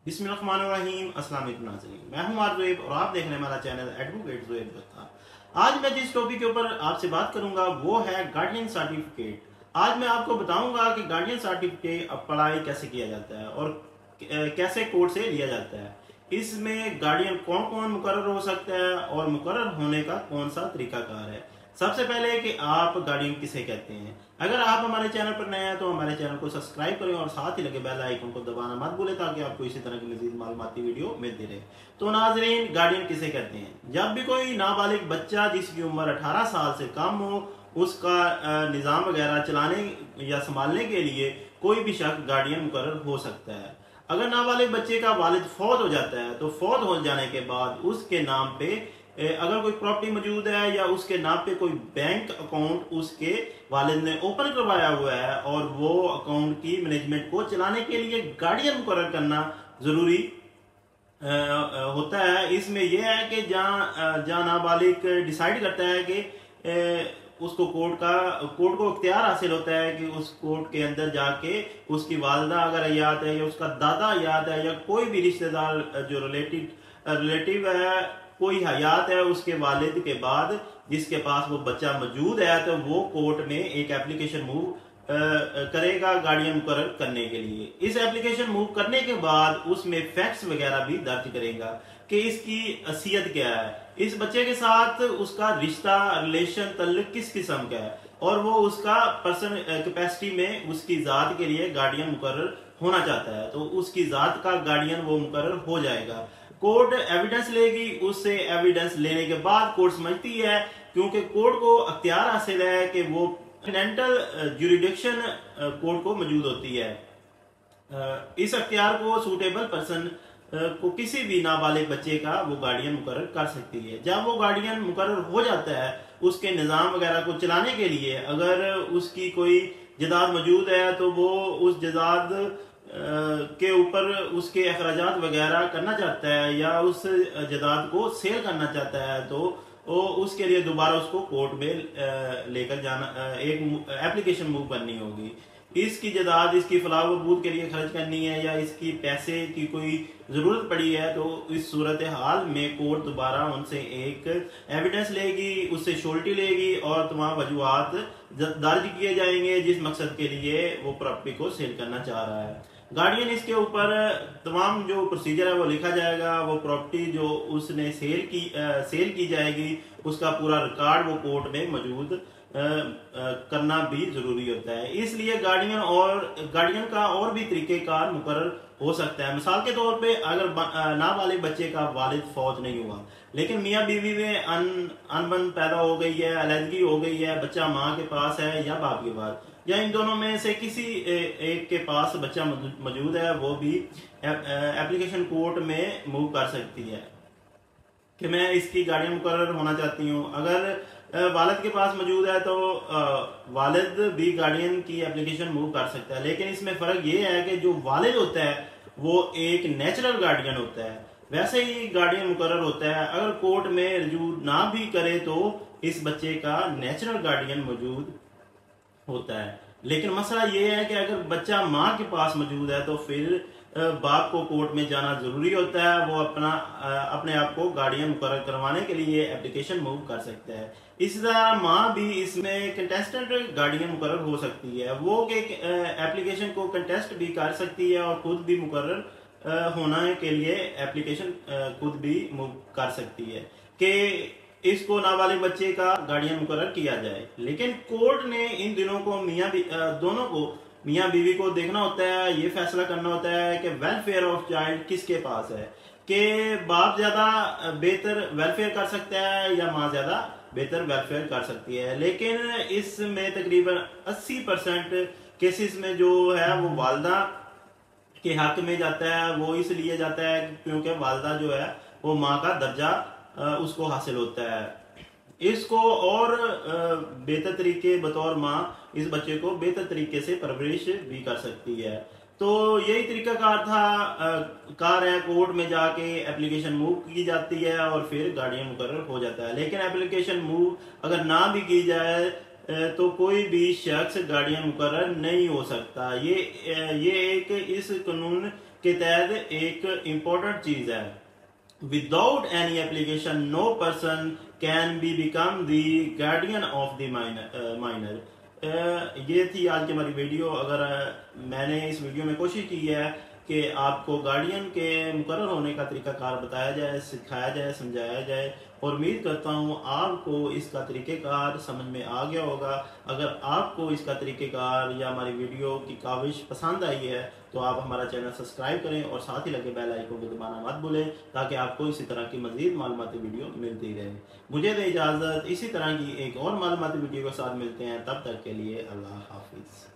बिस्मिल्लाहिर्रहमानिर्रहीम। अस्सलाम वालेकुम नाज़रीन, मैं हूं ज़ुएब और आप देख रहे हैं हमारा चैनल एडवोकेट ज़ुएब बता। आज मैं जिस टॉपिक के ऊपर आपसे बात करूंगा वो है गार्डियन सर्टिफिकेट। आज मैं आपको बताऊंगा कि गार्डियन सर्टिफिकेट अप्लाई कैसे किया जाता है और कैसे कोर्ट से लिया जाता है। इसमें गार्डियन कौन कौन मुकर्रर हो सकता है और मुकर्रर होने का कौन सा तरीकाकार है। सबसे पहले कि आप गार्डियन किसे कहते हैं। अगर आप हमारे चैनल पर नए हैं तो हमारे चैनल को सब्सक्राइब करें और साथ ही लगे बेल आइकन को दबाना मत भूलें ताकि आपको इसी तरह की मजीद मालूमाती वीडियो मिलती रहे। तो नाजरीन, गार्डियन किसे कहते हैं। जब भी कोई नाबालिग बच्चा जिसकी उम्र 18 साल से कम हो उसका निज़ाम वगैरह चलाने या संभालने के लिए कोई भी शख्स गार्डियन मुकर्रर हो सकता है। अगर नाबालिग बच्चे का वालिद फौत हो जाता है तो फौत हो जाने के बाद उसके नाम पे अगर कोई प्रॉपर्टी मौजूद है या उसके नाम पे कोई बैंक अकाउंट उसके वालिद ने ओपन करवाया हुआ है और वो अकाउंट की मैनेजमेंट को चलाने के लिए गार्डियन मुकर्रर करना जरूरी होता है। इसमें यह है कि जहाँ नाबालिग डिसाइड करता है कि उसको कोर्ट को इख्तियार हासिल होता है कि उस कोर्ट के अंदर जाके उसकी वालदा अगर हयात है या उसका दादा हयात है या कोई भी रिश्तेदार जो रिलेटिव है कोई हयात है उसके वालिद के बाद जिसके पास वो बच्चा मौजूद है तो वो कोर्ट में एक एप्लीकेशन मूव करेगा गार्डियन मुकर्रर करने के लिए। इस एप्लीकेशन मूव करने के बाद उसमें फैक्ट्स वगैरह भी दर्ज करेगा कि इसकी हैसियत क्या है, इस बच्चे के साथ उसका रिश्ता रिलेशन तल्लुक किस किस्म का है और वो उसका पर्सन कैपेसिटी में उसकी जात के लिए गार्डियन मुकर्रर होना चाहता है तो उसकी जात का गार्डियन वो मुकर्रर हो जाएगा। कोर्ट एविडेंस लेगी, उससे एविडेंस लेने के बाद कोर्ट समझती है क्योंकि कोर्ट को अख्तियार हासिल है कि वो फाइनेंशियल ज्यूरिडिक्शन कोर्ट को मौजूद होती है। इस अख्तियार को सूटेबल पर्सन को किसी भी नाबालिग बच्चे का वो गार्डियन मुकर्रर कर सकती है। जब वो गार्डियन मुकर्रर हो जाता है उसके निज़ाम वगैरह को चलाने के लिए अगर उसकी कोई जदाद मौजूद है तो वो उस जदाद के ऊपर उसके अखराजात वगैरह करना चाहता है या उस जदाद को सेल करना चाहता है तो उसके लिए दोबारा उसको कोर्ट में लेकर जाना एक एप्लीकेशन मूव करनी होगी। इसकी जदाद इसकी फलाह बहबूद के लिए खर्च करनी है या इसकी पैसे की कोई जरूरत पड़ी है तो इस सूरत हाल में कोर्ट दोबारा उनसे एक एविडेंस लेगी, उससे श्योरिटी लेगी और तमाम वजूहात दर्ज किए जाएंगे जिस मकसद के लिए वो प्रॉपर्टी को सेल करना चाह रहा है। गार्डियन इसके ऊपर तमाम जो प्रोसीजर है वो लिखा जाएगा, वो प्रॉपर्टी जो उसने सेल की जाएगी उसका पूरा रिकॉर्ड वो कोर्ट में मौजूद करना भी जरूरी होता है। इसलिए गार्डियन का और भी तरीकेकार मुकर्रर हो सकता है। मिसाल के तौर पे अगर नाबालिग बच्चे का वालिद फौत नहीं हुआ लेकिन मियाँ बीवी में अनबन पैदा हो गई है, अलहदगी हो गई है, बच्चा माँ के पास है या बाप के पास या इन दोनों में से किसी एक के पास बच्चा मौजूद है, वो भी एप्लीकेशन कोर्ट में मूव कर सकती है कि मैं इसकी गार्डियन मुकर्रर होना चाहती हूँ। अगर वालिद के पास मौजूद है तो वालिद भी गार्डियन की एप्लीकेशन मूव कर सकता है। लेकिन इसमें फर्क ये है कि जो वालिद होता है वो एक नेचुरल गार्डियन होता है, वैसे ही गार्डियन मुकर्रर होता है। अगर कोर्ट में रजू ना भी करे तो इस बच्चे का नेचुरल गार्डियन मौजूद होता है। लेकिन मसला ये है कि अगर बच्चा माँ के पास मौजूद है तो फिर बाप को कोर्ट में जाना जरूरी होता है, वो अपने आप को गार्डियन मुकर्रर करवाने के लिए एप्लीकेशन मूव कर सकता है। इसी तरह माँ भी इसमें कंटेस्टेंट गार्डियन मुकर्रर हो सकती है, वो एप्लीकेशन को कंटेस्ट भी कर सकती है और खुद भी मुकर्रर होने के लिए एप्लीकेशन खुद भी मूव कर सकती है कि इसको नाबालिग बच्चे का गार्डियन मुकर्रर किया जाए। लेकिन कोर्ट ने इन दिनों को दोनों को मियाँ बीवी को देखना होता है, ये फैसला करना होता है कि वेलफेयर ऑफ चाइल्ड किसके पास है, कि बाप ज्यादा बेहतर वेलफेयर कर सकता है या माँ ज्यादा बेहतर वेलफेयर कर सकती है। लेकिन इसमें तकरीबन 80% केसेस में जो है वो वालदा के हक में जाता है। वो इसलिए जाता है क्योंकि वालदा जो है वो माँ का दर्जा उसको हासिल होता है। इसको और बेहतर तरीके बतौर माँ इस बच्चे को बेहतर तरीके से परवरिश भी कर सकती है। तो यही तरीका कार है, कोर्ट में जाके एप्लीकेशन मूव की जाती है और फिर गार्डियन मुकर्रर हो जाता है। लेकिन एप्लीकेशन मूव अगर ना भी की जाए तो कोई भी शख्स गार्डियन मुकर्रर नहीं हो सकता। ये एक इस कानून के तहत एक इम्पोर्टेंट चीज़ है। Without any application no person can be become the guardian of the minor. ये थी आज की हमारी वीडियो। अगर मैंने इस वीडियो में कोशिश की है कि आपको गार्डियन के मुकर्रर होने का तरीकाकार बताया जाए, सिखाया जाए, समझाया जाए, और उम्मीद करता हूँ आपको इसका तरीक़ेकार समझ में आ गया होगा। अगर आपको इसका तरीक़ेकार या हमारी वीडियो की काविश पसंद आई है तो आप हमारा चैनल सब्सक्राइब करें और साथ ही लगे बेल आइकन को दबाना मत भूलें, ताकि आपको इसी तरह की मज़ीद मालूमाती वीडियो मिलती रहे। मुझे दे इजाज़त, इसी तरह की एक और मालूमाती वीडियो के साथ मिलते हैं। तब तक के लिए अल्लाह हाफिज़।